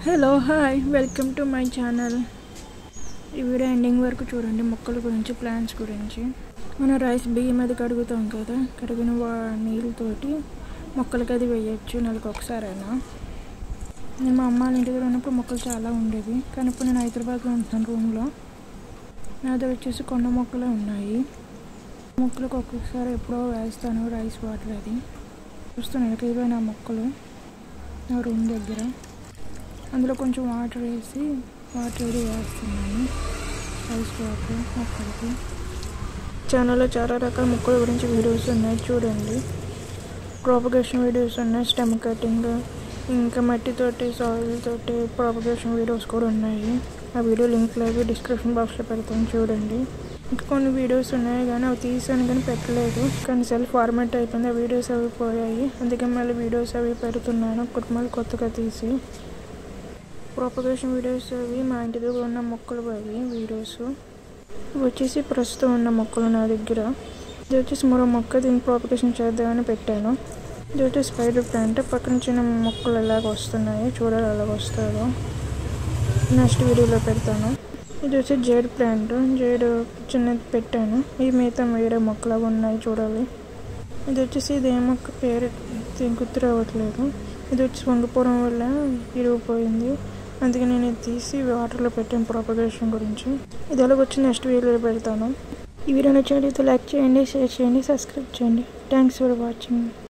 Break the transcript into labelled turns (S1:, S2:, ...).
S1: Hello hi welcome to my channel. ఈ video ending వరకు చూడండి. మొక్కల గురించి, ప్లాంట్స్ గురించి. మనం రైస్ బియ్యం అది కడుగుతాం కదా, కడిగిన నీళ్ళతోటి మొక్కలకి అది వేయచ్చు నెలకు ఒకసారైనా. నేను మా అమ్మ వాళ్ళ ఇంటి దగ్గర ఉన్నప్పుడు మొక్కలు చాలా ఉండేవి, కానీ ఇప్పుడు నేను హైదరాబాద్లో ఉంటున్నాను రూమ్లో. నా దగ్గర వచ్చేసి కొండ మొక్కలే ఉన్నాయి. మొక్కలకు ఒక్కొక్కసారి ఎప్పుడో వేస్తాను రైస్ వాటర్. అది చూస్తున్నాను ఇవే నా మొక్కలు నా రూమ్ దగ్గర. అందులో కొంచెం వాటర్ వేసి అది వేస్తున్నాను, రైస్ వాటర్ మొక్కలకి. ఛానల్లో చాలా రకాల మొక్కల గురించి వీడియోస్ ఉన్నాయి చూడండి. ప్రాపగేషన్ వీడియోస్ ఉన్నాయి, స్టెమ్ కటింగ్, ఇంకా మట్టితోటి సాయిల్ తోటి ప్రాపగేషన్ వీడియోస్ కూడా ఉన్నాయి. ఆ వీడియో లింక్లు అవి డిస్క్రిప్షన్ బాక్స్లో పెడతాను చూడండి. ఇంకా కొన్ని వీడియోస్ ఉన్నాయి కానీ అవి తీసాను కానీ పెట్టలేదు, కానీ సెల్ఫ్ ఫార్మాట్ అయిపోయింది. ఆ వీడియోస్ అవి పోయాయి, అందుకే మళ్ళీ వీడియోస్ అవి పెడుతున్నాను మళ్ళీ కొత్తగా తీసి. ప్రాపగేషన్ వీడియోస్ అవి మా ఇంటి దగ్గర ఉన్న మొక్కలు అవి వీడియోస్. ఇవి వచ్చేసి ప్రస్తుతం ఉన్న మొక్కలు నా దగ్గర. ఇది వచ్చేసి మరో మొక్క, దీన్ని ప్రాపగేషన్ చేద్దామని పెట్టాను. ఇది వచ్చేసి స్పైడర్ ప్లాంట్. పక్కన చిన్న మొక్కలు ఎలాగ వస్తున్నాయి, చూడాలి ఎలాగ వస్తుందో. నెక్స్ట్ వీడియోలో పెడతాను. ఇది వచ్చి జేడ్ ప్లాంట్, జేడ్ చిన్నది పెట్టాను. ఈ మిగతా వేరే మొక్కలు ఉన్నాయి చూడాలి. ఇది వచ్చేసి ఇది ఏ మొక్క పేరు గుర్తు రావట్లేదు. ఇది వచ్చి వంగిపోవడం వల్ల ఇరిగిపోయింది, అందుకే నేను ఇది తీసి వాటర్లో పెట్టాను ప్రాపగేషన్ గురించి. ఇది ఎలాగ వచ్చి నెక్స్ట్ వీడియోలో పెడతాను. ఈ వీడియో నచ్చినట్లయితే లైక్ చేయండి, షేర్ చేయండి, సబ్స్క్రైబ్ చేయండి. Thanks for watching.